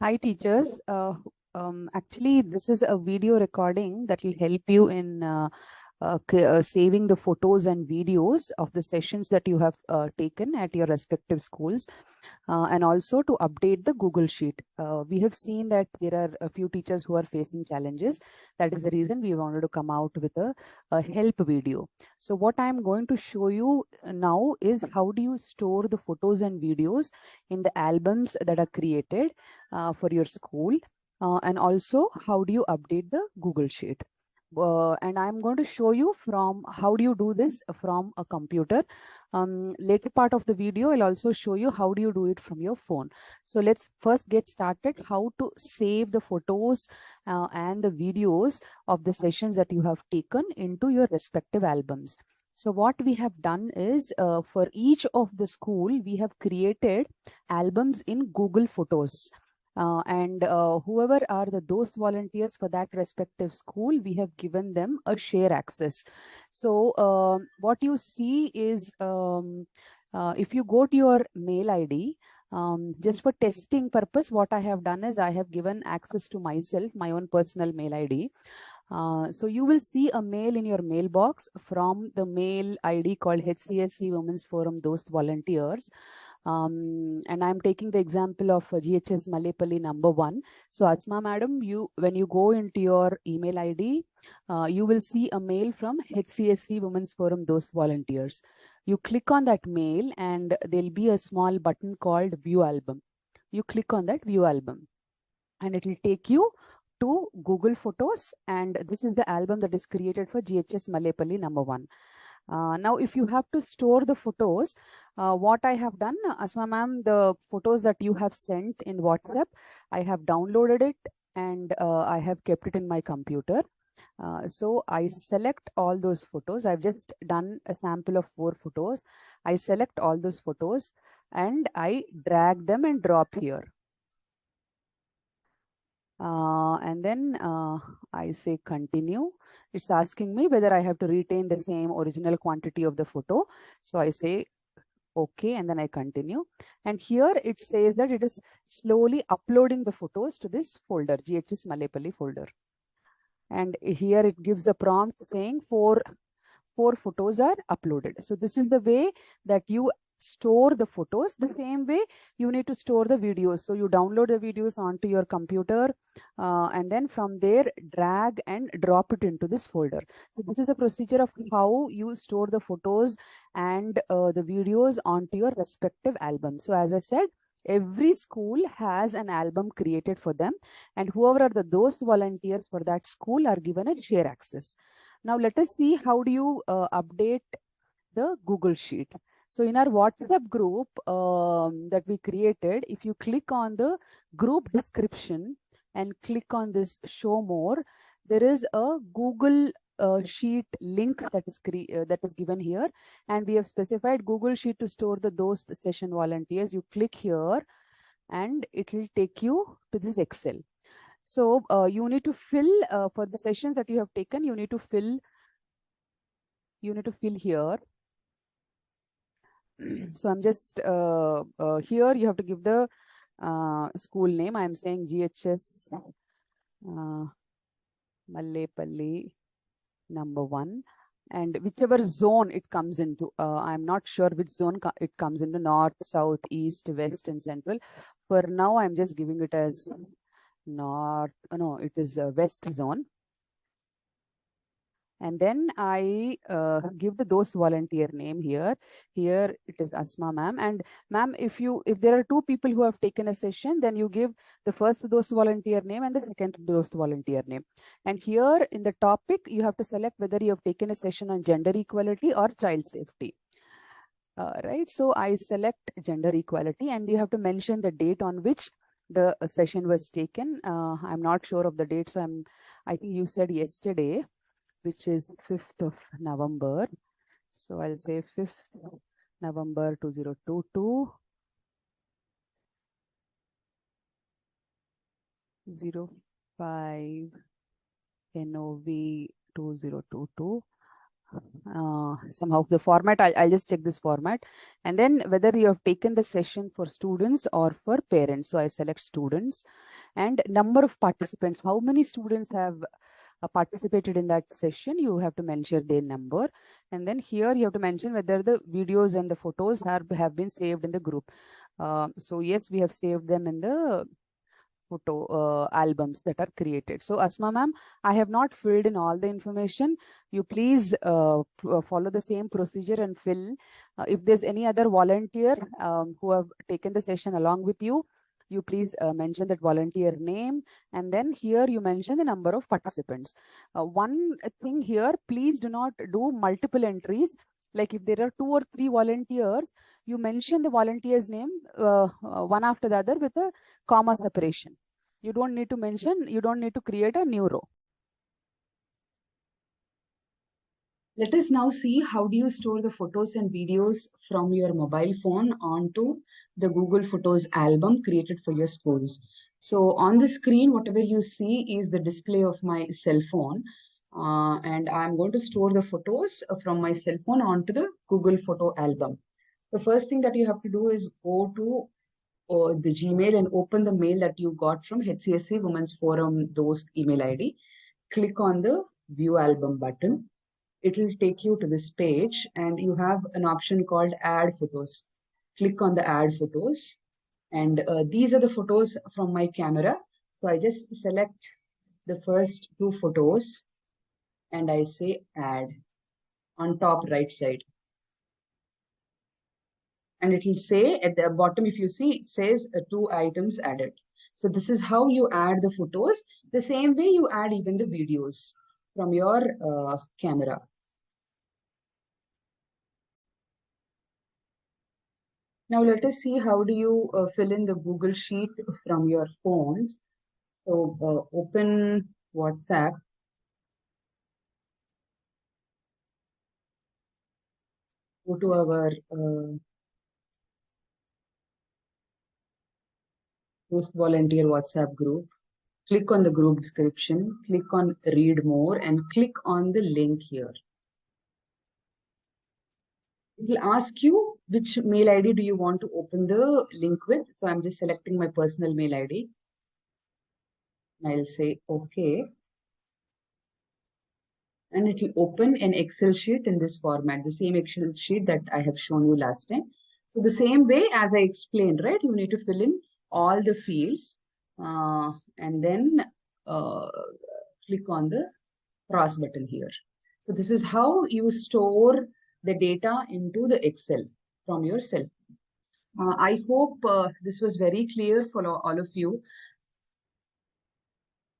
Hi, teachers. Actually, this is a video recording that will help you in saving the photos and videos of the sessions that you have taken at your respective schools, and also to update the Google Sheet. We have seen that there are a few teachers who are facing challenges. That is the reason we wanted to come out with a help video. So what I'm going to show you now is how do you store the photos and videos in the albums that are created for your school, and also how do you update the Google Sheet. And I'm going to show you from how do you do this from a computer. Later part of the video, I'll also show you how do you do it from your phone. So let's first get started how to save the photos and the videos of the sessions that you have taken into your respective albums. So what we have done is for each of the school, we have created albums in Google Photos. And whoever are those volunteers for that respective school, we have given them a share access. So what you see is if you go to your mail ID, just for testing purpose, what I have done is I have given access to myself, my own personal mail ID. So you will see a mail in your mailbox from the mail ID called HCSC Women's Forum Dost Volunteers. And I'm taking the example of GHS Malepalli #1. So Asma madam, when you go into your email ID, you will see a mail from HCSC Women's Forum Dost Volunteers. You click on that mail and there'll be a small button called View Album. You click on that View Album and it will take you to Google Photos, and this is the album that is created for GHS Malepalli #1. Now, if you have to store the photos, what I have done, Asma ma'am, the photos that you have sent in WhatsApp, I have downloaded it and I have kept it in my computer. So I select all those photos. I've just done a sample of 4 photos. I select all those photos and I drag them and drop here. And then I say continue. It's asking me whether I have to retain the same original quantity of the photo. So I say okay, and then I continue. And here it says that it is slowly uploading the photos to this folder, GHS Malepalli folder. And here it gives a prompt saying four photos are uploaded. So this is the way that you store the photos. The same way you need to store the videos. So you download the videos onto your computer and then from there drag and drop it into this folder. So this is a procedure of how you store the photos and the videos onto your respective album. So as I said, every school has an album created for them, and whoever are those volunteers for that school are given a share access. Now let us see how do you update the Google Sheet. So in our WhatsApp group that we created, if you click on the group description and click on this show more, there is a Google Sheet link that is given here, and we have specified Google Sheet to store those session volunteers. You click here and it will take you to this Excel. So you need to fill for the sessions that you have taken, you need to fill here. So I'm just here you have to give the school name. I'm saying GHS Malepalli #1, and whichever zone it comes into. I'm not sure which zone it comes into: north, south, east, west, and central. For now, I'm just giving it as north. No, it is west zone. And then I give the those volunteer name here. Here it is Asma ma'am. And ma'am, if there are 2 people who have taken a session, then you give the first those volunteer name and the second those volunteer name. And here in the topic, you have to select whether you have taken a session on gender equality or child safety. Right. So I select gender equality, and you have to mention the date on which the session was taken. I'm not sure of the date, so I think you said yesterday, which is 5th of November. So I'll say 5th November 2022, 05 NOV 2022. somehow the format, I'll just check this format, and then whether you have taken the session for students or for parents. So I select students, and number of participants, how many students have participated in that session. You have to mention their number, and then here you have to mention whether the videos and the photos have been saved in the group. So yes, we have saved them in the photo albums that are created. So Asma ma'am, I have not filled in all the information. You please follow the same procedure and fill. If there's any other volunteer who have taken the session along with you, you please mention that volunteer name, and then here you mention the number of participants. One thing here, please do not do multiple entries. Like if there are 2 or 3 volunteers, you mention the volunteer's name one after the other with a comma separation. You don't need to mention, you don't need to create a new row. Let us now see how do you store the photos and videos from your mobile phone onto the Google Photos album created for your schools. So on the screen, whatever you see is the display of my cell phone. And I'm going to store the photos from my cell phone onto the Google Photo album. The first thing that you have to do is go to the Gmail and open the mail that you got from HCSC Women's Forum Dost email ID. Click on the View Album button. It will take you to this page, and you have an option called Add Photos. Click on the Add Photos, and these are the photos from my camera. So I just select the first 2 photos, and I say Add on top right side. And it will say at the bottom, if you see, it says 2 items added. So this is how you add the photos. The same way you add even the videos from your camera. Now let us see how do you fill in the Google Sheet from your phones. So open WhatsApp. Go to our Post Volunteer WhatsApp group. Click on the group description, click on read more, and click on the link here. It will ask you which mail ID do you want to open the link with. So I'm just selecting my personal mail ID. And I'll say okay. And it will open an Excel sheet in this format, the same Excel sheet that I have shown you last time. So the same way as I explained, right? You need to fill in all the fields and then click on the cross button here. So this is how you store the data into the Excel from your cell phone. I hope this was very clear for all of you.